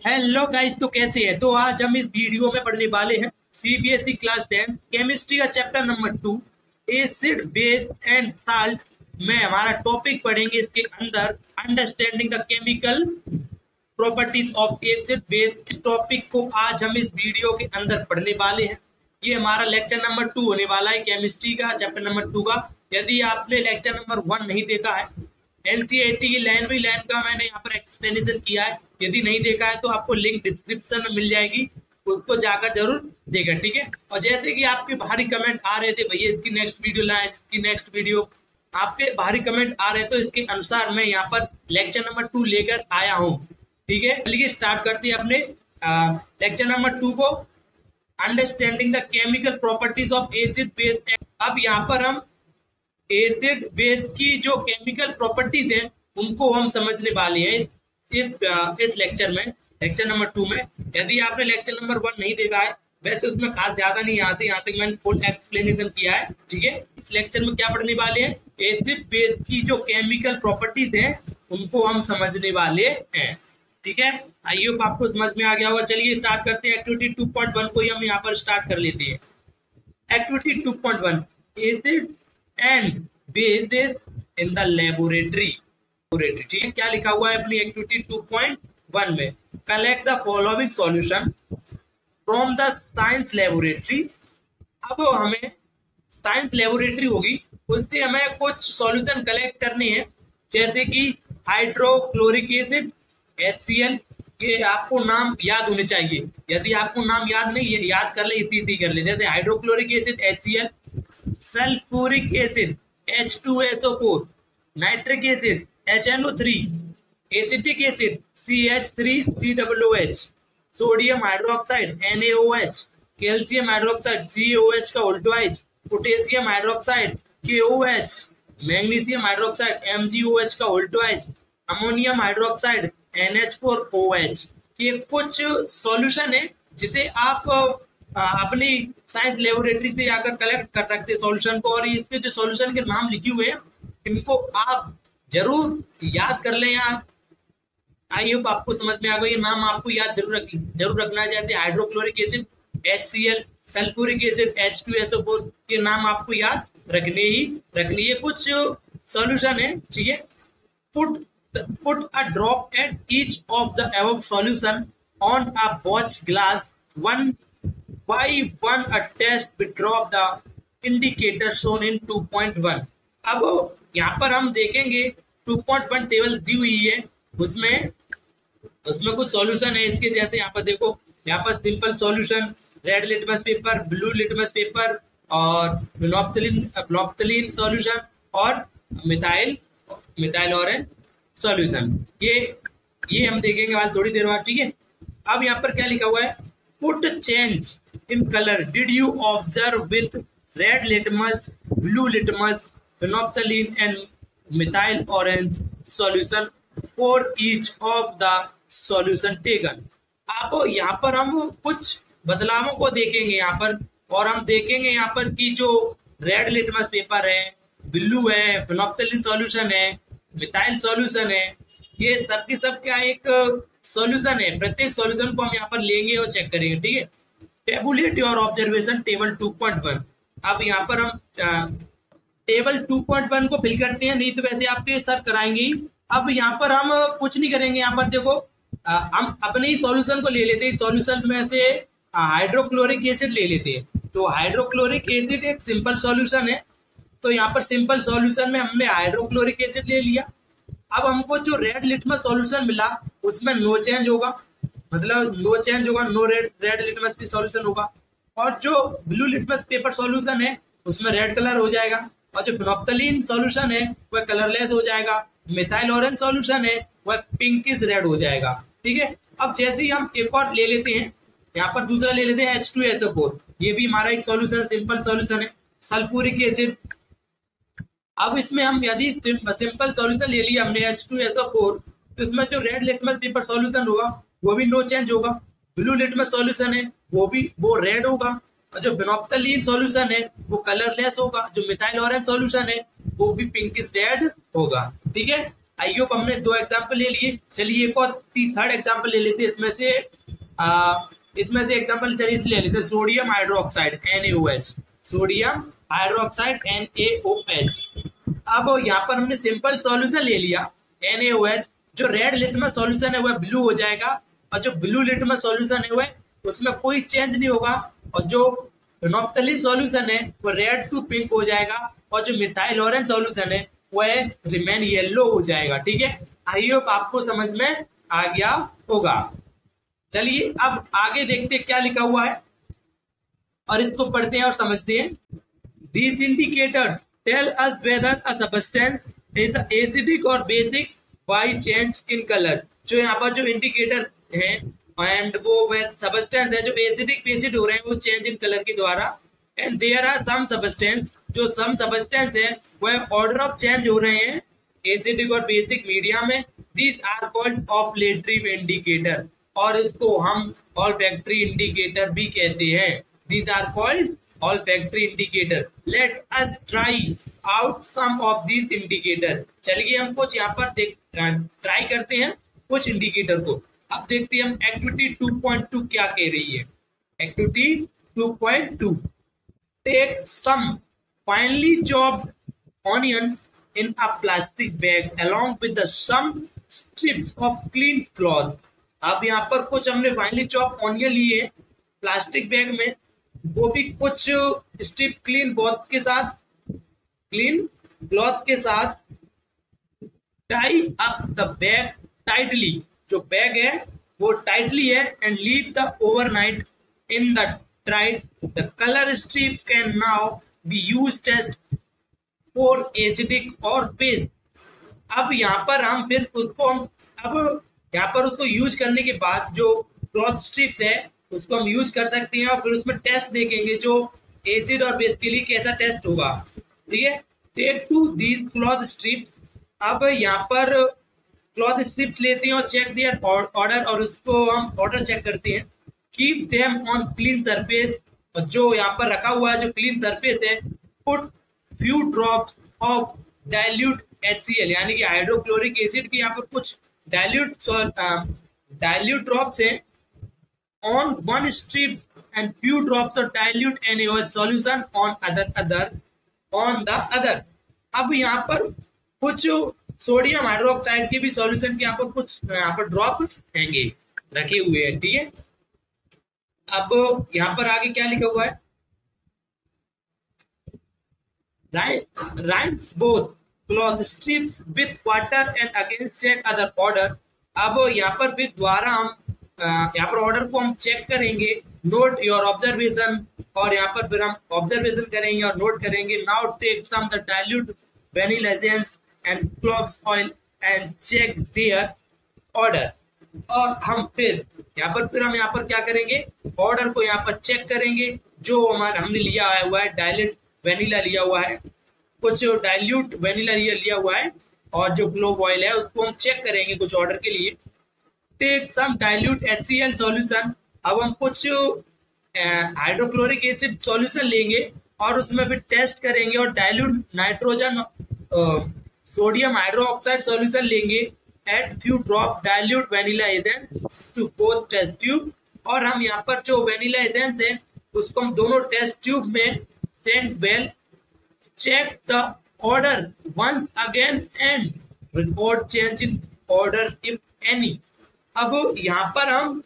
Hello guys, तो कैसे है। तो आज हम इस वीडियो में पढ़ने वाले हैं सीबीएसई क्लास 10 केमिस्ट्री का chapter number 2 acid base and salt में हमारा टॉपिक पढ़ेंगे। इसके अंदर understanding the chemical properties of acid base. इस टॉपिक को आज हम इस वीडियो के अंदर पढ़ने वाले हैं। ये हमारा लेक्चर नंबर 2 होने वाला है केमिस्ट्री का चैप्टर नंबर 2 का। यदि आपने लेक्चर नंबर 1 नहीं देखा है, एनसीईआरटी की लाइन बाई लाइन का मैंने यहाँ पर एक्सप्लेनेशन किया है। यदि नहीं देखा है तो आपको लिंक डिस्क्रिप्शन में मिल जाएगी, उसको जाकर जरूर देखें, ठीक है। और जैसे कि आपके बाहरी कमेंट आ रहे थे, भैया इसकी नेक्स्ट वीडियो लाएं, इसकी नेक्स्ट वीडियो, आपके बाहरी कमेंट आ रहे, तो इसके अनुसार मैं यहाँ पर लेक्चर नंबर 2 लेकर आया हूँ, ठीक है। चलिए स्टार्ट करते हैं अपने लेक्चर नंबर 2 को, understanding the chemical properties of acid base. अब यहाँ पर हम एसिड बेस की जो केमिकल प्रॉपर्टीज हैं उनको हम समझने वाले हैं इस लेक्चर में, लेक्चर नंबर 2 में। यदि आपने लेक्चर नंबर 1 नहीं देखा है, वैसे उसमें खास ज्यादा नहीं आते, यहाँ तक मैंने फुल एक्सप्लेनेशन किया है, ठीक है। इस लेक्चर में क्या पढ़ने वाले हैं, एसिड बेस की जो केमिकल प्रॉपर्टीज हैं उनको हम समझने वाले हैं, ठीक है। आई होप आपको समझ में आ गया होगा। चलिए स्टार्ट करते हैं। एक्टिविटी 2.1 को हम यहाँ पर स्टार्ट कर लेते हैं। Activity 2.1 acid and bases in the laboratory, ठीक है। क्या लिखा हुआ है अपनी एक्टिविटी 2.1 में, collect the following solution from the science laboratory. अब हमें साइंस लेबोरेटरी होगी, उससे हमें कुछ सॉल्यूशन कलेक्ट करने हैं, जैसे कि हाइड्रोक्लोरिक एसिड HCl के आपको नाम याद होने चाहिए। यदि आपको नाम याद नहीं है, याद कर ले, इसी कर ले। जैसे hydrochloric acid HCl, sulphuric acid H2SO4, nitric acid HNO3, acetic acid CH3COOH, sodium hydroxide NaOH, calcium hydroxide CaOH का उल्टोइज, potassium hydroxide KOH, magnesium hydroxide MgOH का उल्टोइज, अमोनियम हाइड्रोक्साइड NH4OH। ये कुछ सॉल्यूशन है जिसे आप अपनी साइंस लेबोरेटरी से आकर कलेक्ट कर सकते हैं सॉल्यूशन को, और इसके जो सॉल्यूशन के नाम लिखे हुए हैं इनको आप जरूर याद कर लें। यहाँ आई होप आपको समझ में आ गया। ये नाम आपको याद जरूर रखना है, जैसे hydrochloric acid HCl, sulphuric acid H2SO4, ये नाम आपको याद रखने ही कुछ सॉल्यूशन है, ठीक है। Put a drop at each of the above solution on a watch glass. One by one, a test will drop the indicator shown in 2.1. अब यहाँ पर हम देखेंगे 2.1 टेबल दी हुई है, उसमें कुछ सॉल्यूशन है इसके। जैसे यहाँ पर देखो, यहाँ पर simple solution, red litmus paper, blue litmus paper, और फिनोप्थलीन सॉल्यूशन, और मिथाइल ऑरेंज सॉल्यूशन। ये हम देखेंगे बाद थोड़ी देर बाद, ठीक है। अब यहाँ पर क्या लिखा हुआ है, put change in colour did you observe with red litmus, blue litmus, phenolphthalein and methyl orange solution for each of the solution taken. अब यहाँ पर हम कुछ बदलावों को देखेंगे यहाँ पर, और हम देखेंगे यहाँ पर कि जो रेड लिटमस पेपर है, ब्लू है, फिनोप्थलीन सॉल्यूशन है, मिथाइल सॉल्यूशन है, ये सब की सब क्या एक सॉल्यूशन है। प्रत्येक सॉल्यूशन को हम यहाँ पर लेंगे और चेक करेंगे, ठीक है। Tablet your observation table 2.1। अब यहाँ पर हम टेबल 2.1 को फिल करते हैं, नहीं तो वैसे आपके सर कराएंगे। अब यहाँ पर हम कुछ नहीं करेंगे, यहाँ पर देखो हम अपने ही सॉल्यूशन को ले लेते हैं। सॉल्यूशन में से हाइड्रोक्लोरिक एसिड ले लेते हैं। तो हाइड्रोक्लोरिक एसिड एक सिंपल सॉल्यूशन है, तो यहाँ पर सिंपल सॉल्यूशन में हमने हाइड्रोक्लोरिक एसिड ले लिया। अब हमको जो रेड लिटमस सॉल्यूशन मिला उसमें नो चेंज होगा, नो रेड लिटमस भी सॉल्यूशन होगा, और जो ब्लू लिटमस पेपर सॉल्यूशन है उसमें रेड कलर हो जाएगा, और जो फिनोप्थलीन सॉल्यूशन है वह कलरलेस हो जाएगा, मिथाइल ऑरेंज सॉल्यूशन है वह पिंकिश रेड हो जाएगा, ठीक है। अब जैसे ही हम एक और ले लेते हैं, यहाँ पर दूसरा ले लेते हैं H2SO4, ये भी हमारा एक सॉल्यूशन, सिंपल सॉल्यूशन है, सल्फ्यूरिक एसिड। अब इसमें हम यदि सिंपल सॉल्यूशन ले लिया हमने H2SO4, तो इसमें जो रेड लिटमस पेपर सॉल्यूशन होगा वो भी नो चेंज होगा, ब्लू लिटमस सॉल्यूशन है वो रेड होगा, और जो फिनोप्थलीन सॉल्यूशन है वो कलरलेस होगा, जो मिथाइल ऑरेंज सॉल्यूशन है वो भी पिंकिश रेड होगा, ठीक है। आई होप हमने 2 एग्जाम्पल ले लिए। चलिए एक और थर्ड एग्जाम्पल ले लेते हैं इसमें से एग्जाम्पल चलिए ले लेते हैं sodium hydroxide NaOH, sodium hydroxide NaOH। अब यहाँ पर हमने सिंपल सॉल्यूशन ले लिया NaOH, जो रेड लिटमस सॉल्यूशन है वह ब्लू हो जाएगा और जो ब्लू लिटमस सॉल्यूशन है वह उसमें कोई चेंज नहीं होगा, और जो नॉप्थलीन सॉल्यूशन है वो रेड टू पिंक हो जाएगा और जो मिथाइल ऑरेंज सॉल्यूशन है वह रिमेन येलो हो जाएगा। ठीक है, आई होप आपको समझ में आ गया होगा। चलिए अब आगे देखते हैं क्या लिखा हुआ है और इसको पढ़ते हैं और समझते हैं। These indicators tell us whether a substance is acidic or basic by change in color। जो यहाँ पर जो इंडिकेटर है एंड वो सबस्टेंस है जो एसिडिक बेसिड हो रहे हैं वो चेंज इन कलर के द्वारा। And there are some substance, जो सम सबस्टेंस है वह ऑर्डर ऑफ चेंज हो रहे हैं एसिडिक और बेसिक मीडिया में। These are called olfactory indicator, और इसको हम ऑल्फैक्टरी इंडिकेटर भी कहते हैं। These are called olfactory indicator. Let us try out some of these indicator. चलिए हम कुछ यहाँ पर ट्राई करते हैं कुछ इंडिकेटर को। अब देखते हैं हम एक्टिविटी 2.2 क्या कह रही है। Activity 2.2, take some finely chopped onions in a plastic bag along with the some strips of clean cloth। अब यहाँ पर कुछ हमने फाइनली चॉप ऑनियन लिए प्लास्टिक बैग में, वो भी कुछ स्ट्रिप क्लीन क्लॉथ के साथ। Tie up the bag tightly, जो बैग है वो टाइटली है, and leave the overnight in the tried. The colour strip can now be use test for acidic और बेस। अब यहाँ पर हम फिर उसको यहाँ पर उसको यूज करने के बाद जो क्लॉथ स्ट्रिप्स है उसको हम यूज कर सकते हैं और फिर उसमें टेस्ट देखेंगे जो एसिड और बेस के लिए कैसा टेस्ट होगा। ठीक है, take two these cloth strips. अब यहाँ पर क्लॉथ स्ट्रिप्स लेते हैं और चेक देयर ऑर्डर, और उसको हम ऑर्डर चेक करते हैं। Keep them on clean surface, और जो यहाँ पर रखा हुआ है जो क्लीन सरफेस है, put few drops of dilute HCl, यानी कि हाइड्रोक्लोरिक एसिड की यहाँ पर कुछ dilute drops हैं on one strips and few drops of dilute NaOH solution on the other। अब यहाँ पर कुछ सोडियम हाइड्रोक्साइड के भी सॉल्यूशन के यहाँ पर कुछ यहाँ पर ड्रॉप हैंगे रखे हुए हैं। ठीक है, अब यहाँ पर आगे क्या लिखा हुआ है, rinse both cloth strips with water and again check other order। अब यहाँ पर फिर द्वारा हम यहाँ पर ऑर्डर को हम चेक करेंगे। नोट योर ऑब्जर्वेशन, और यहाँ पर फिर हम ऑब्जर्वेशन करेंगे और नोट करेंगे। Now take some the dilute vanilla essence and cloves oil and check their order. और हम फिर यहाँ पर क्या करेंगे, ऑर्डर को यहाँ पर चेक करेंगे। जो हमने लिया हुआ है डाइल्यूट वेनिला लिया हुआ है, कुछ डाइल्यूट वेनिला लिया हुआ है, और जो क्लोव ऑयल है उसको हम चेक करेंगे कुछ ऑर्डर के लिए। Take some dilute HCl solution. अब हम कुछ हाइड्रोक्लोरिक एसिड सॉल्यूशन लेंगे और उसमें फिर टेस्ट करेंगे, और dilute nitrogen sodium hydroxide solution लेंगे। Add few drop dilute vanilla essence to both test tube, और हम यहाँ पर जो वेनिला एसेंस है उसको हम दोनों टेस्ट ट्यूब में send well. Check the order once again and record change in order if any। अब यहाँ पर हम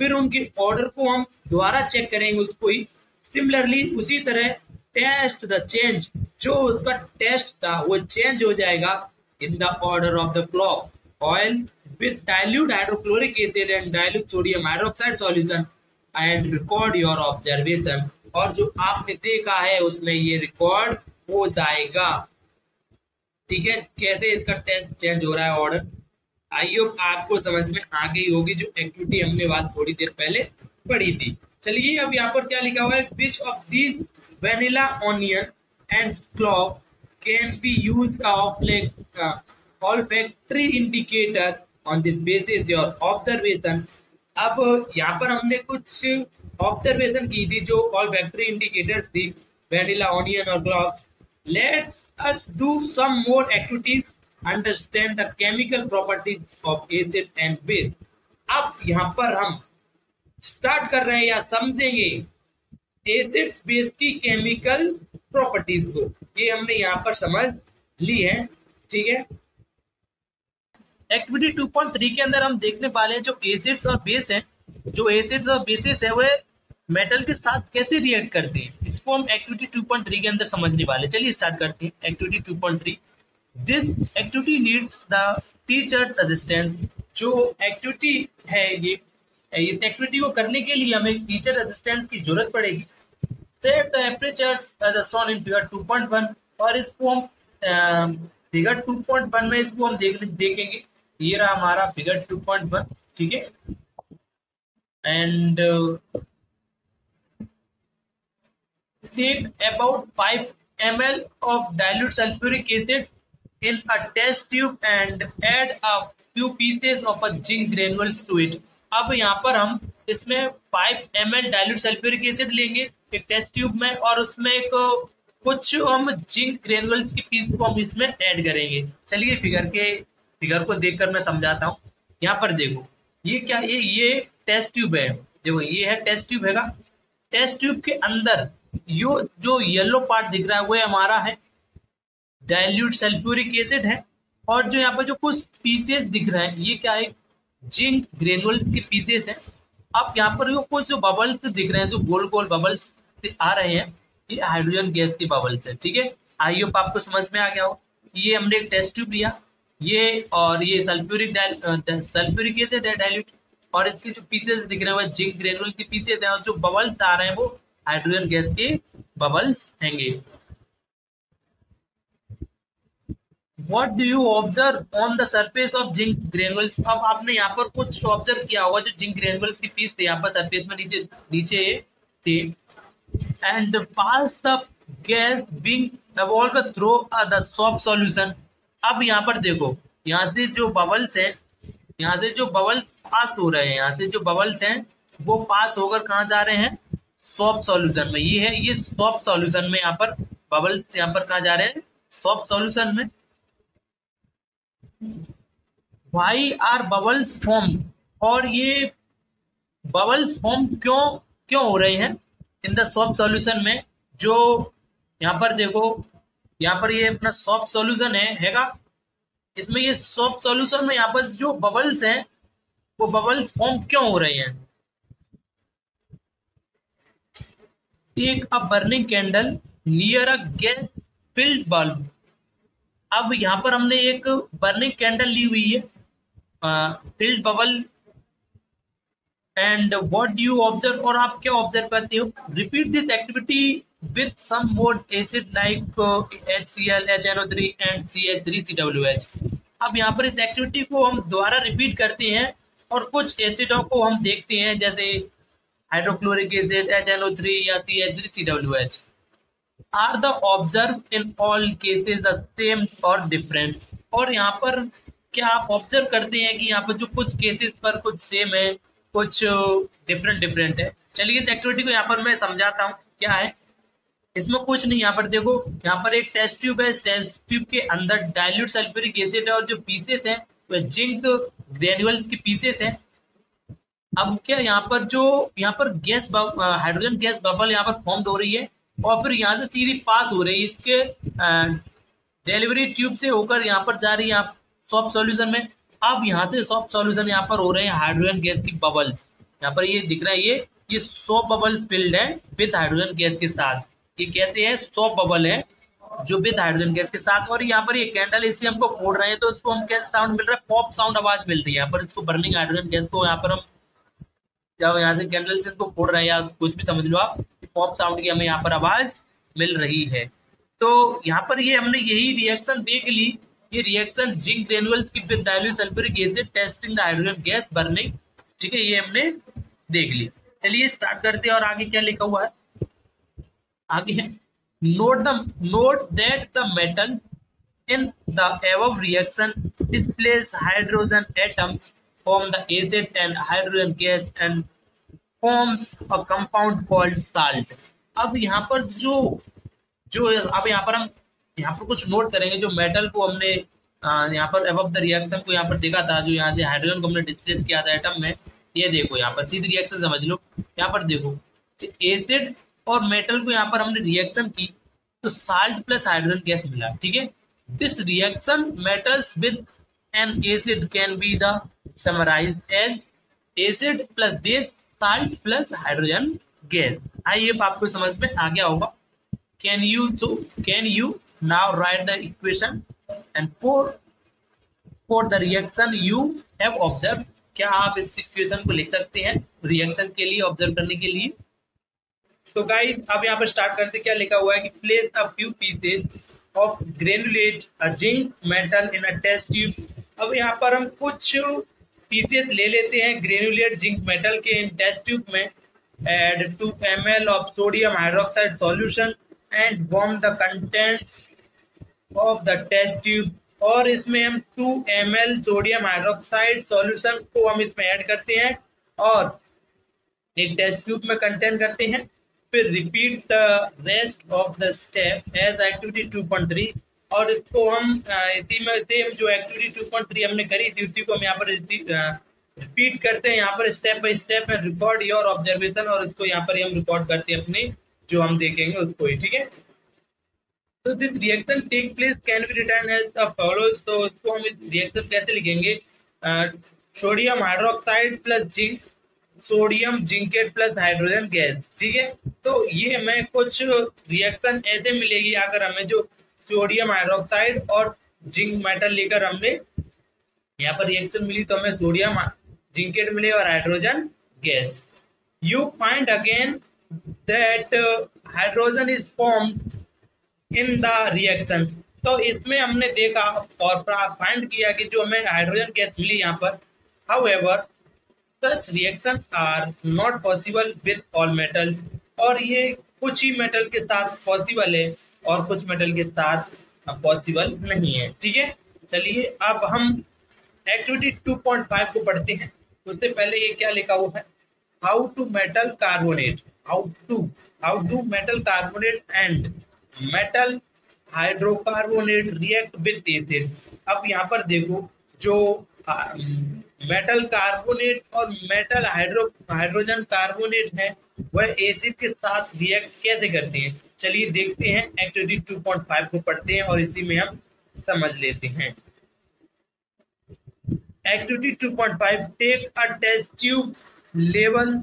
फिर उनके ऑर्डर को हम दोबारा चेक करेंगे उसको ही। सिमिलरली उसी तरह टेस्ट द चेंज, जो उसका टेस्ट था वो चेंज हो जाएगा in the order of the clove oil with dilute hydrochloric acid and dilute sodium hydroxide solution and record your observation. और जो आपने देखा है उसमें ये रिकॉर्ड हो जाएगा। ठीक है, कैसे इसका टेस्ट चेंज हो रहा है ऑर्डर। आई होप आपको समझ में आ गई होगी जो एक्टिविटी हमने बात थोड़ी देर पहले पढ़ी थी। चलिए अब यहाँ पर क्या लिखा हुआ है, which of these vanilla onion and clove can be use olfactory indicator on this basis your observation. अब यहाँ पर हमने कुछ ऑब्जर्वेशन की थी जो ऑल्फैक्टरी इंडिकेटर्स थी वेनिला ऑनियन और cloves. Let's us do some more activities. Understand the chemical properties of acid and base. अब यहाँ पर हम स्टार्ट कर रहे हैं या समझेंगे एसिड बेस की केमिकल प्रॉपर्टीज को। ये हमने यहाँ पर समझ ली है, ठीक है। एक्टिविटी 2.3 के अंदर हम देखने वाले हैं जो एसिड्स और बेस हैं, जो एसिड्स और बेसिस है वे मेटल के साथ कैसे रिएक्ट करते हैं, इसको हम एक्टिविटी 2.3 के अंदर समझने वाले। चलिए स्टार्ट करते हैं activity 2.3। This activity needs the teachers assistance. जो एक्टिविटी है ये, इस एक्टिविटी को करने के लिए हमें टीचर असिस्टेंस की जरूरत पड़ेगी। Set the temperatures as shown in figure 2.1, और इसको हम फिगर 2.1 में इसको हम देखेंगे। ये रहा हमारा फिगर 2.1, ठीक है। And take about 5 ml of dilute sulfuric acid in a test tube and add a few pieces of a zinc granules to it। अब यहाँ पर हम इसमें 5 ml dilute sulfuric acid लेंगे एक टेस्ट ट्यूब में, और उसमें एक कुछ हम जिंक ग्रेनुअल्स की पीस को हम इसमें ऐड करेंगे। चलिए फिगर को देखकर मैं समझाता हूँ। यहाँ पर देखो ये क्या, ये टेस्ट ट्यूब है। देखो ये है टेस्ट ट्यूब हैगा। टेस्ट ट्यूब के अंदर जो येलो पार्ट दिख रहा है वो हमारा है डाइल्यूट सल्फ्यूरिक एसिड है, और जो यहाँ पर जो कुछ पीसेस दिख रहे हैं ये क्या है, जिंक ग्रेनुअल के पीसेस है। अब यहाँ पर कुछ जो बबल्स दिख रहे हैं, जो गोल गोल बबल्स आ रहे हैं, ये हाइड्रोजन गैस के बबल्स है, ठीक है। आई होप आपको समझ में आ गया हो। ये हमने एक टेस्ट ट्यूब लिया, ये और ये सल्फ्यूरिक एसिड है डाइल्यूट, और इसके जो पीसेस दिख रहे हैं वो जिंक ग्रेनुअल के पीसेस हैं, और जो बबल्स आ रहे हैं वो हाइड्रोजन गैस के बबल्स हैंगे। What do you observe on the surface of zinc granules? अब आपने यहाँ पर कुछ ऑब्जर्व किया होगा, जो जिंक ग्रेनुअल्स की पीस थे यहाँ पर सरफेस में नीचे थे। And pass the gas being evolved through the soft solution. अब यहाँ पर देखो, यहाँ से जो बबल्स हैं, यहाँ से जो बबल्स पास हो रहे हैं, यहाँ से जो बबल्स हैं वो पास होकर कहाँ जा रहे हैं, सॉफ्ट सॉल्यूशन में। ये है, ये सॉफ्ट सॉल्यूशन में यहाँ पर बबल्स यहाँ पर कहाँ जा रहे हैं, सॉफ्ट सॉल्यूशन में। Why are bubbles formed? और ये बबल्स फॉर्म क्यों हो रहे हैं इन द सॉफ्ट सॉल्यूशन में। जो यहाँ पर देखो, यहाँ पर ये अपना सॉफ्ट सॉल्यूशन हैगा, इसमें ये सॉफ्ट सॉल्यूशन में यहाँ पर जो बबल्स हैं वो बबल्स फॉर्म क्यों हो रहे हैं। Take a burning candle near a gas filled bulb. अब यहाँ पर हमने एक बर्निंग कैंडल ली हुई है, filled bubble. And what do you observe, और आप क्या ऑब्जर्व करते हो। Repeat this activity with some more acid like HCl, HNO3 and CH3COOH। अब यहाँ पर इस एक्टिविटी को हम दोबारा रिपीट करते हैं और कुछ एसिडों को हम देखते हैं, जैसे हाइड्रोक्लोरिक एसिड, HNO3 या CH3COOH। Are the observe in all cases the same or different. और यहाँ पर क्या आप ऑब्जर्व करते हैं कि यहाँ पर जो कुछ केसेस पर कुछ सेम है, कुछ डिफरेंट है। चलिए इस एक्टिविटी को यहाँ पर मैं समझाता हूँ क्या है। इसमें कुछ नहीं, यहाँ पर देखो, यहाँ पर एक टेस्ट ट्यूब है, इस टेस्ट ट्यूब के अंदर डाइल्यूट सल्फ्यूरिक एसिड है, और जो पीसेस हैं वो जिंक ग्रेन्यूल्स के पीसेस हैं। अब क्या यहाँ पर गैस हाइड्रोजन गैस बबल यहाँ पर फॉर्म हो रही है, और फिर यहाँ से सीधी पास हो रही है, इसके डिलीवरी ट्यूब से होकर यहाँ पर जा रही है सॉफ्ट सॉल्यूशन में। अब यहाँ से सॉफ्ट सॉल्यूशन यहाँ पर हो रहे हैं हाइड्रोजन गैस की बबल्स। यहाँ पर ये दिख रहा है, ये सॉफ्ट बबल्स फिल्ड है विद हाइड्रोजन गैस के साथ। ये कहते हैं सॉफ्ट बबल है जो विद हाइड्रोजन गैस के साथ। और यहाँ पर ये कैंडल इससे हमको फोड़ रहे हैं, तो इसको हम कैसे साउंड मिल रहा है, पॉप साउंड आवाज मिल रही है। यहाँ पर इसको बर्निंग हाइड्रोजन गैस को यहाँ पर हम जब यहाँ से कैंडल से इसको फोड़ रहे हैं, या कुछ भी समझ लो आप, पॉप साउंड की हमें यहाँ पर आवाज मिल रही है। तो यहाँ पर ये हमने यही रिएक्शन देख ली, ये रिएक्शन जिंक ग्रेन्यूल्स की with dilute sulphuric acid testing the hydrogen gas burning, ठीक है, ये हमने देख ली। चलिए स्टार्ट करते हैं, और आगे क्या लिखा हुआ है। आगे है note that the metal in the above reaction displays hydrogen atoms from the acid and hydrogen gas and forms a compound called salt। अब यहाँ पर जो अब यहाँ पर हम यहाँ पर कुछ नोट करेंगे, जो मेटल को हमने यहाँ पर अबव द रिएक्शन को यहाँ पर देखा था, जो यहाँ से हाइड्रोजन को हमने डिस्प्लेस किया था एटम में। ये देखो यहाँ पर सीधी रिएक्शन समझ लो। यहाँ पर देखो एसिड और मेटल को यहाँ पर हमने रिएक्शन की तो साल्ट प्लस हाइड्रोजन गैस मिला, ठीक है। This reaction metals with an acid can be the summarized as acid plus base salt plus hydrogen gas. I hope आपको समझ में आ गया होगा। Can you now write the equation and for the reaction you have observe. क्या आप इस equation को लिख सकते हैं रिएक्शन के लिए, ऑब्जर्व करने के लिए? तो गाइस अब यहाँ पर स्टार्ट करते, क्या लिखा हुआ है कि place a few pieces of granulate zinc metal in a test tube. अब यहाँ पर हम कुछ पीसेज ले लेते हैं ग्रेनुलेट जिंक मेटल के इन टेस्ट ट्यूब में। Add 2 ml of sodium hydroxide solution and warm the contents of the test tube. और इसमें हम 2 ml सोडियम हाइड्रोक्साइड सॉल्यूशन को हम इसमें ऐड करते हैं और एक टेस्ट ट्यूब में कंटेन करते हैं। फिर repeat the rest of the step as activity 2.3। और इसको हम इसी में से जो एक्टिविटी 2.3 हमने करी थी उसी को हम यहाँ पर रिपीट करते हैं, यहाँ पर स्टेप बाय स्टेप में रिकॉर्ड योर ऑब्जर्वेशन। और इसको यहाँ पर हम रिकॉर्ड करते हैं अपने जो हम देखेंगे उसको ही, ठीक है। तो this reaction take place can be return as a follows. तो इसको हम इस रिएक्शन कैसे लिखेंगे? Sodium hydroxide plus zinc, sodium zincate plus hydrogen gas, ठीक है। तो ये हमें कुछ रिएक्शन ऐसे मिलेगी अगर हमें जो सोडियम हाइड्रोक्साइड और जिंक मेटल लेकर हमने यहाँ पर रिएक्शन मिली तो हमें सोडियम जिंकेट मिले और hydrogen gas. You find again that hydrogen is formed in the reaction. तो इसमें हमने देखा और फाइंड किया कि जो हमें हाइड्रोजन गैस मिली यहाँ पर। However such reaction are not possible with all metals. और ये कुछ ही मेटल के साथ पॉसिबल है और कुछ मेटल के साथ पॉसिबल नहीं है, ठीक है। चलिए अब हम एक्टिविटी 2.5 को पढ़ते हैं। उससे पहले ये क्या लिखा हुआ है? How to metal carbonate, how to metal carbonate and metal hydrocarbonate react with acid. अब यहाँ पर देखो जो मेटल कार्बोनेट और मेटल हाइड्रोजन कार्बोनेट है वह एसिड के साथ रिएक्ट कैसे करते हैं। चलिए देखते हैं, एक्टिविटी 2.5 को पढ़ते हैं और इसी में हम समझ लेते हैं। Activity 2.5 take a test tube, label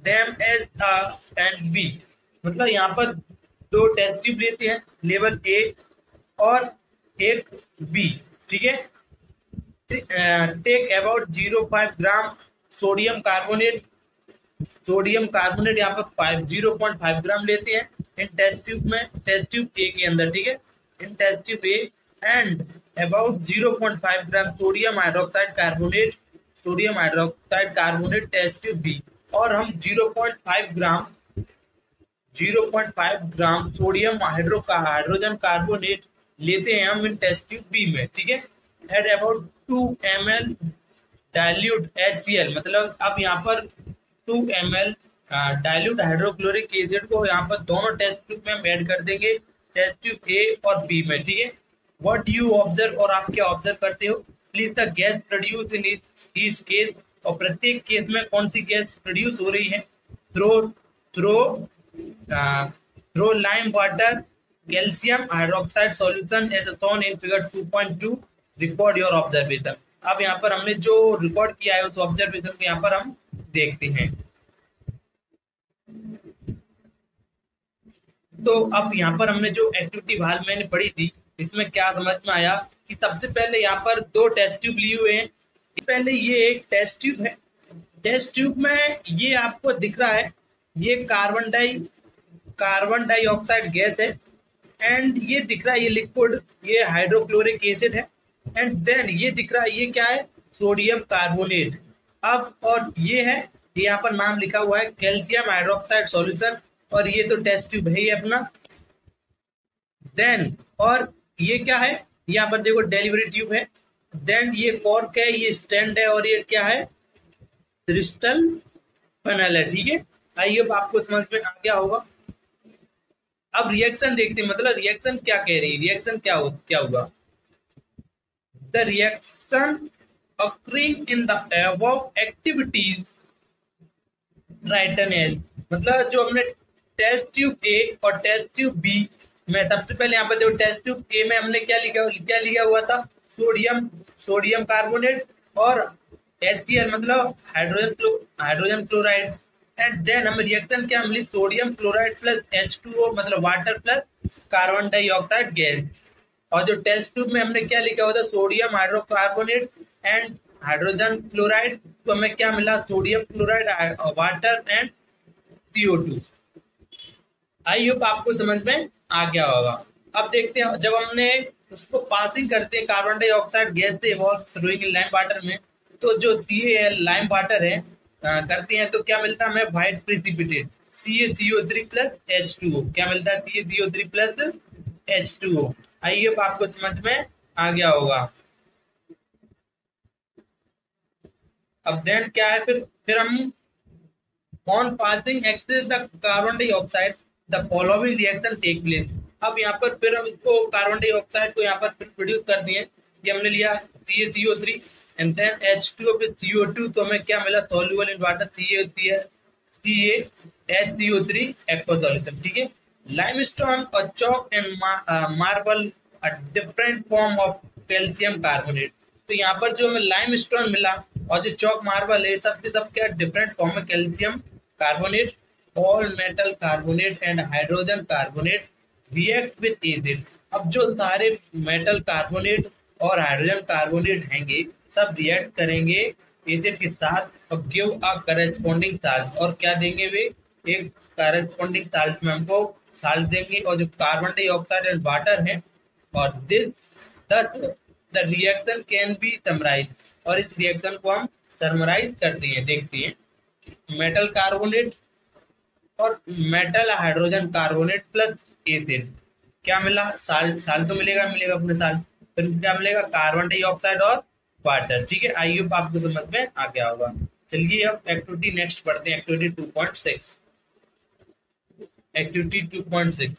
them as A and B. मतलब यहाँ पर दो टेस्ट ट्यूब लेते हैं, लेवल ए और एक बी, ठीक है। Take about 0.5 gram sodium carbonate यहाँ पर 0.5 ग्राम लेते हैं इन टेस्ट ट्यूब में, टेस्ट ट्यूब ए के अंदर, ठीक है। In test tube A and about 0.5 gram sodium hydroxide carbonate test tube B. और हम 0.5 ग्राम सोडियम हाइड्रोजन कार्बोनेट लेते हैं हम इन टेस्ट ट्यूब बी में, ठीक है। Add about 2 ml dilute HCl। मतलब अब यहाँ पर 2 ml डाइल्यूट हाइड्रोक्लोरिक एसिड को यहाँ पर दोनों टेस्ट ट्यूब में हम ऐड कर देंगे, टेस्ट ट्यूब ए और बी में, ठीक है। व्हाट यू ऑब्जर्व, और आप क्या ऑब्जर्व करते हो? Please the gas produce in each case. और प्रत्येक केस में कौन सी गैस प्रोड्यूस हो रही है? Through lime water calcium hydroxide solution as shown in figure 2.2। Record your observation. अब यहाँ पर हमने जो रिकॉर्ड किया है उस ऑब्जर्वेशन को यहाँ पर हम देखते हैं। तो अब यहाँ पर हमने जो एक्टिविटी हाल मैंने पढ़ी थी इसमें क्या समझ में आया कि सबसे पहले यहाँ पर दो टेस्ट ट्यूब लिए हुए हैं। पहले ये एक टेस्ट ट्यूब है, टेस्ट ट्यूब में ये आपको दिख रहा है ये कार्बन डाइऑक्साइड गैस है एंड ये दिख रहा है ये लिक्विड, ये हाइड्रोक्लोरिक एसिड है एंड देन ये दिख रहा है ये क्या है? Sodium carbonate. अब और ये है यहाँ पर नाम लिखा हुआ है कैल्शियम हाइड्रोक्साइड सॉल्यूशन और ये तो टेस्ट ट्यूब है ये अपना। देन और ये क्या है? यहाँ पर देखो डिलीवरी ट्यूब है, देन ये कॉर्क है, ये स्टैंड है और ये क्या है? क्रिस्टल पैनल है, ठीक है। आई होप आपको समझ में आ गया होगा। अब रिएक्शन देखते हैं, मतलब रिएक्शन क्या कह रही है, रिएक्शन क्या होगा। The reaction occurring in the above activities written as, मतलब जो हमने टेस्ट ट्यूब ए और टेस्ट ट्यूब बी में, सबसे पहले यहाँ पर देखो टेस्ट ट्यूब ए में हमने क्या लिखा हुआ था, सोडियम कार्बोनेट और HCl मतलब हाइड्रोजन क्लोराइड, एंड देन हम रिएक्शन क्या मिली, सोडियम क्लोराइड प्लस H2O मतलब water plus carbon dioxide gas. और जो टेस्ट ट्यूब में हमने क्या लिखा हुआ था, sodium hydrocarbonate and hydrogen chloride, तो हमें क्या मिला, sodium chloride, water and CO2। I hope आपको समझ में आ गया होगा। अब देखते हैं जब हमने उसको पासिंग करते हैं कार्बन डाइऑक्साइड गैस से थ्रूइंग लाइम वाटर में, तो जो CaL लाइम वाटर है करते हैं तो क्या मिलता है हमें, white precipitate CaCO3 plus H2O। क्या मिलता है, CaCO3 प्लस H2O। आई होप आपको समझ में आ गया होगा। अब देन क्या है, फिर हम on passing excess the carbon dioxide the following reaction take place. अब यहाँ पर फिर हम इसको कार्बन डाइऑक्साइड को यहाँ पर प्रोड्यूस कर दिए, ये हमने लिया CaCO3 एंड देन H2O फिर CO2, तो हमें क्या मिला, soluble in water CaHCO3 aqua solution. ठीक है, लाइमस्टोन और chalk and marble a different form of calcium carbonate. तो यहाँ पर जो हमें लाइमस्टोन मिला और जो चॉक मार्बल है, सब क्या डिफरेंट फॉर्म में calcium carbonate, all metal carbonate and hydrogen carbonate react with acid. अब जो सारे मेटल कार्बोनेट और हाइड्रोजन कार्बोनेट हैंगे सब रिएक्ट करेंगे एसिड के साथ और गिव अ करस्पॉन्डिंग साल्ट। और क्या देंगे वे, एक करस्पॉन्डिंग साल्ट में हमको साल्ट देंगे और जो कार्बन डाइऑक्साइड एंड वाटर है, और this the reaction can be summarise. और इस रिएक्शन को हम समराइज करते हैं, देखते हैं मेटल कार्बोनेट और metal hydrogen carbonate plus acid, क्या मिला, साल्ट तो मिलेगा अपने साल्ट, फिर क्या मिलेगा, कार्बन डाइऑक्साइड और वाटर। ठीक है, आई होप आपको समझ में आ गया होगा। चलिए अब एक्टिविटी नेक्स्ट पढ़ते हैं, एक्टिविटी 2.6। एक्टिविटी 2.6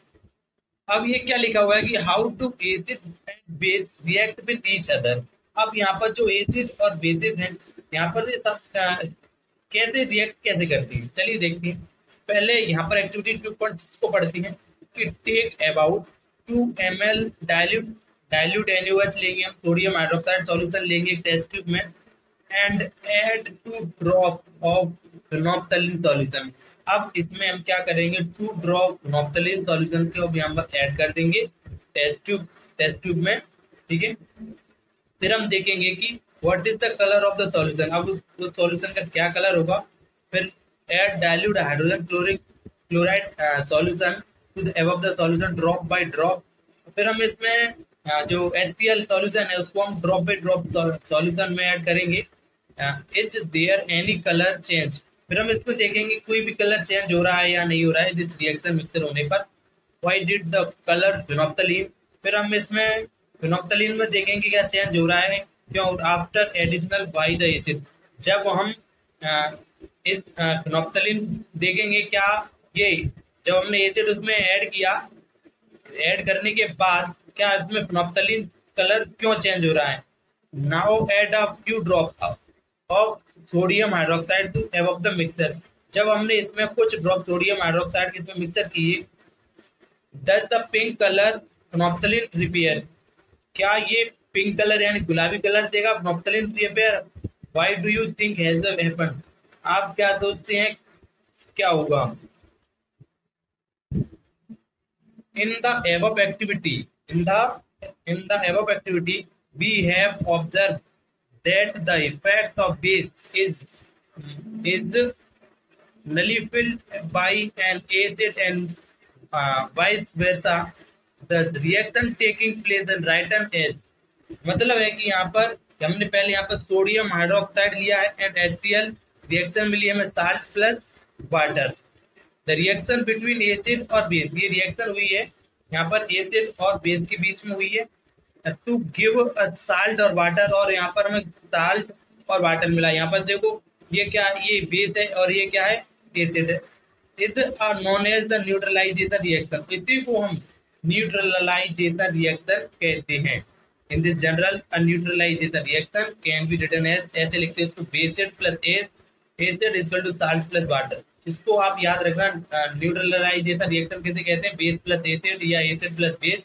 अब ये क्या लिखा हुआ है कि how to acid and base react with each other. अब यहाँ पर जो एसिड और बेसिस हैं, यहाँ पर ये सब कैसे रिएक्ट कैसे करती है, चलिए देखते हैं। पहले यहाँ पर एक्टिविटी 2.6 को पढ़ती हैं कि take about 2 ml dilute NaOH लेंगे हम, सोडियम हाइड्रोक्साइड सॉल्यूशन लेंगे टेस्ट ट्यूब में, and add 2 drop of phenolphthalein solution. अब इसमें हम क्या करेंगे, 2 ड्रॉप फिनोप्थलीन सॉल्यूशन को अब यहाँ पर ऐड कर देंगे टेस्ट ट्यूब में। ठीक है, फिर हम देखेंगे कि what is the colour of the solution. अब उस सॉल्यूशन का क्या कलर होगा। फिर add dilute hydrogen chloride solution to the above the solution drop by drop. फिर हम इसमें जो HCl सॉल्यूशन है उसको हम ड्रॉप बाय ड्रॉप सॉल्यूशन में ऐड करेंगे। Is there any colour change, फिर हम इसमें देखेंगे कोई भी कलर चेंज हो रहा है या नहीं हो रहा है दिस रिएक्शन मिक्सर होने पर। Why did the colour phenolphthalein, फिर हम इसमें फिनोप्थलीन में देखेंगे क्या चेंज हो रहा है क्यों, after additional by the acid. जब हम इस फिनोप्थलीन देखेंगे क्या, ये जब हमने एसिड उसमें ऐड किया, ऐड करने के बाद क्या इसमें फिनोप्थलीन कलर क्यों चेंज हो रहा है। Now add a few drop of sodium hydroxide to above the mixture. जब हमने इसमें कुछ ड्रॉप सोडियम हाइड्रोक्साइड इसमें मिक्सर किए, does the pink colour phenolphthalein reappear, क्या ये पिंक कलर यानी गुलाबी कलर देगा phenolphthalein reappear. Why do you think has happen, आप क्या सोचते हैं क्या होगा। In the above activity, in the above activity, we have observed that the effect of base is nullified by an acid and vice versa. The reaction taking place in right hand edge. मतलब है कि यहाँ पर हमने पहले यहाँ पर sodium hydroxide लिया है एंड HCl, रिएक्शन मिली हमें salt plus water. The reaction between acid और बेस, ये रिएक्शन हुई है यहाँ पर एसिड और बेस के बीच में हुई है टू गिव अ साल्ट और वाटर, और यहाँ पर हमें साल्ट और वाटर मिला। यहाँ पर देखो ये क्या, ये बेस है और ये क्या है, एसिड है। Is known as the neutralisation reaction, इसी को हम न्यूट्रलाइजेशन रिएक्शन कहते हैं। In this general neutralisation reaction can be written as, ऐसे लिखते हैं इसको, base acid plus acid equal to salt plus water. इसको आप याद रखना, न्यूट्रलाइजेशन रिएक्शन कैसे कहते हैं, बेस प्लस एसिड या एसिड प्लस बेस,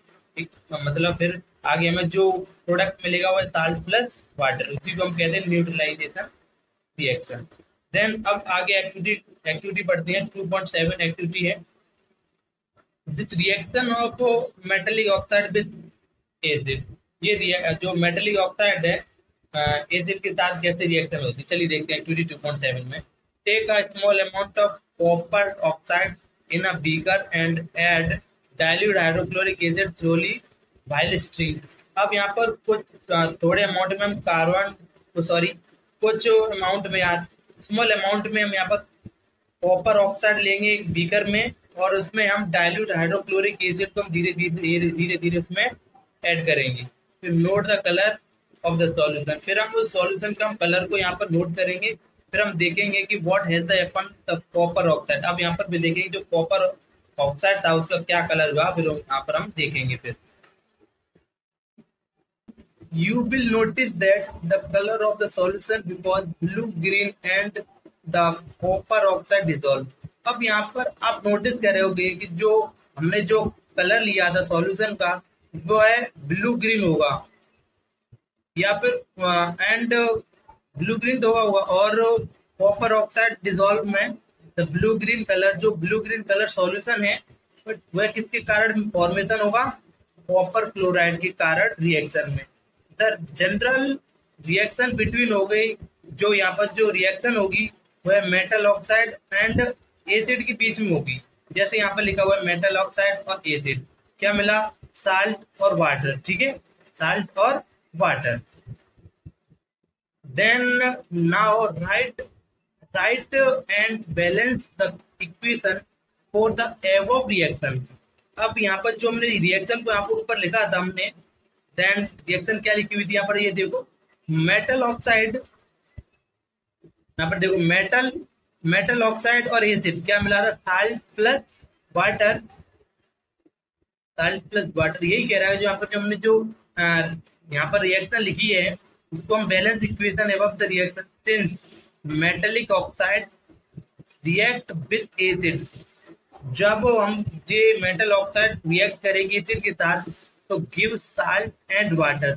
मतलब फिर आगे हमें जो प्रोडक्ट मिलेगा वो साल्ट प्लस वाटर, उसी को हम कहते हैं न्यूट्रलाइजेशन रिएक्शन। देन अब आगे एक्टिविटी पढ़ते हैं, 2.7 एक्टिविटी है, this reaction of metallic oxide with acid. ये जो मेटेलिक ऑक्साइड है एसिड के साथ कैसे रिएक्शन होती है, चलिए देखते हैं एक्टिविटी 2.7 में। Take a small amount of copper oxide in a beaker and add dilute hydrochloric acid slowly while stream. अब यहाँ पर कुछ थोड़े अमाउंट में हम कुछ अमाउंट में, स्मॉल अमाउंट में हम यहाँ पर कॉपर ऑक्साइड लेंगे एक बीकर में, और उसमें हम डाइल्यूट हाइड्रोक्लोरिक एसिड को हम धीरे धीरे उसमें ऐड करेंगे। फिर note the colour of the solution, फिर हम उस सॉल्यूशन का कलर को यहाँ पर नोट करेंगे। फिर हम देखेंगे कि what has the happened the copper oxide. अब यहाँ पर भी देखेंगे जो कॉपर ऑक्साइड था उसका क्या कलर हुआ, फिर यहाँ पर हम देखेंगे। फिर you will notice that the color of the solution because blue green and the copper oxide dissolve। अब यहाँ पर आप नोटिस कर रहे होगे कि जो हमने जो कलर लिया था सॉल्यूशन का वो है ब्लू ग्रीन होगा, या फिर एंड ब्लू ग्रीन होगा, और कॉपर ऑक्साइड डिसॉल्व में द ब्लू ग्रीन कलर, जो ब्लू ग्रीन कलर सॉल्यूशन है वह किसके कारण फॉर्मेशन होगा, कॉपर क्लोराइड के कारण रिएक्शन में। द जनरल रिएक्शन बिटवीन हो गई, जो यहाँ पर जो रिएक्शन होगी वह मेटल ऑक्साइड एंड एसिड के बीच में होगी। जैसे यहाँ पर लिखा हुआ है मेटल ऑक्साइड और एसिड, क्या मिला, साल्ट और वाटर, ठीक है, साल्ट और water. Then now write and balance the equation for the above reaction. अब यहाँ पर जो हमने रिएक्शन को यहाँ पर ऊपर लिखा था हमने, देन रिएक्शन क्या लिखी हुई थी यहाँ पर, ये देखो मेटल ऑक्साइड, यहाँ पर देखो मेटल ऑक्साइड और एसिड क्या मिला था, साल्ट प्लस वाटर, यही कह रहा है। जो यहाँ पर जो हमने जो यहाँ पर रिएक्शन लिखी है उसको हम balance equation above the reaction since metallic oxide react with acid. जब हम ये मेटल ऑक्साइड रिएक्ट करेगी एसिड के साथ तो गिव साल्ट एंड वाटर,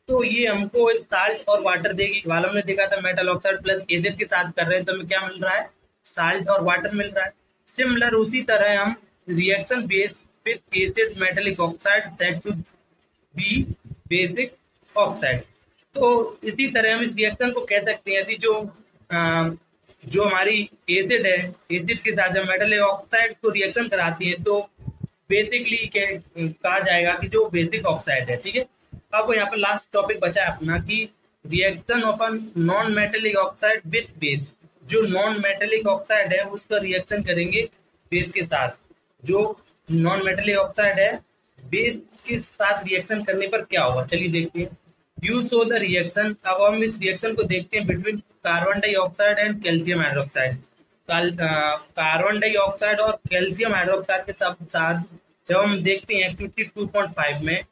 तो ये हमको एक साल्ट और वाटर देगी। वाला हमने देखा था मेटल ऑक्साइड प्लस एसिड के साथ कर रहे हैं तो हमें क्या मिल रहा है, साल्ट और वाटर मिल रहा है। सिमिलर उसी तरह हम reaction base with acid metallic oxide said to be basic oxide. तो इसी तरह हम इस रिएक्शन को कह सकते हैं यदि जो हमारी एसिड है, एसिड के साथ जब मेटल ऑक्साइड को रिएक्शन कराती है तो बेसिकली कहा जाएगा कि जो बेसिक ऑक्साइड है, ठीक है। अब यहाँ पर लास्ट टॉपिक बचा है अपना कि reaction of non metallic oxide with base. जो नॉन मेटेलिक ऑक्साइड है उसका रिएक्शन करेंगे बेस के साथ। जो नॉन मेटेलिक ऑक्साइड है बेस के साथ रिएक्शन करने पर क्या होगा, चलिए देखते हैं। You show the reaction. अब हम इस रिएक्शन को देखते हैं between carbon dioxide and calcium hydroxide. Carbon dioxide और कैल्शियम हाइड्रोक्साइड के साथ जब हम देखते हैं एक्टिविटी 2.5 में,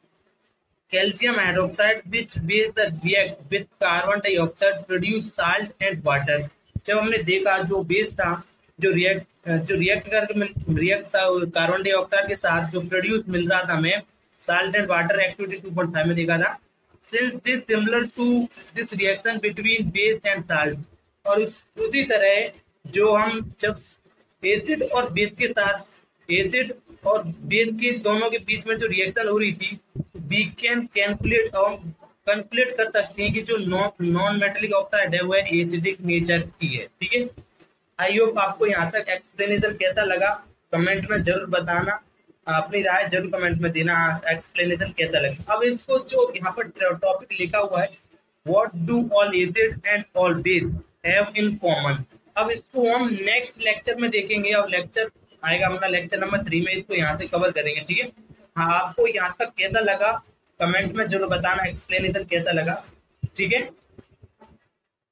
calcium hydroxide which base the react with carbon dioxide produce salt and water. जब हमने देखा जो बेस था जो रिएक्ट था कार्बन डाइऑक्साइड के साथ जो प्रोड्यूस मिल रहा था हमें साल्ट एंड वाटर, एक्टिविटी 2.5 में देखा था। Since this similar to this reaction between base and salt, और उसी तरह जो हम जब एसिड और बेस के साथ, एसिड और बेस के दोनों के बीच में जो रिएक्शन हो रही थी, वी कैन कैलकुलेट कर सकते हैं कि जो नॉन मेटेलिक ऑक्साइड है वह एसिडिक नेचर की है, ठीक है। आई होप आपको यहाँ तक एक्सप्लेनेशन कैसा लगा, कमेंट में जरूर बताना, अपनी राय जरूर कमेंट में देना, एक्सप्लेनेशन कैसा लगा। अब इसको जो यहाँ पर टॉपिक लिखा हुआ है, what do all acid and all base have in common. अब इसको हम नेक्स्ट लेक्चर में देखेंगे, अब लेक्चर आएगा अपना लेक्चर नंबर 3 में, इसको यहाँ से कवर करेंगे, ठीक है। हाँ, आपको यहाँ तक कैसा लगा कमेंट में जरूर बताना, एक्सप्लेनेशन कैसा लगा, ठीक है,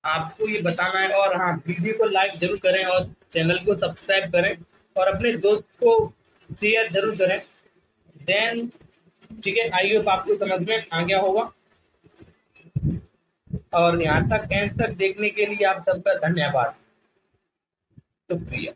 आपको ये बताना है। और हाँ, वीडियो को लाइक जरूर करें और चैनल को सब्सक्राइब करें और अपने दोस्त को शेयर जरूर करें। देन ठीक है, आई होप आपको समझ में आ गया होगा। और यहाँ तक एंड तक देखने के लिए आप सबका धन्यवाद, शुक्रिया।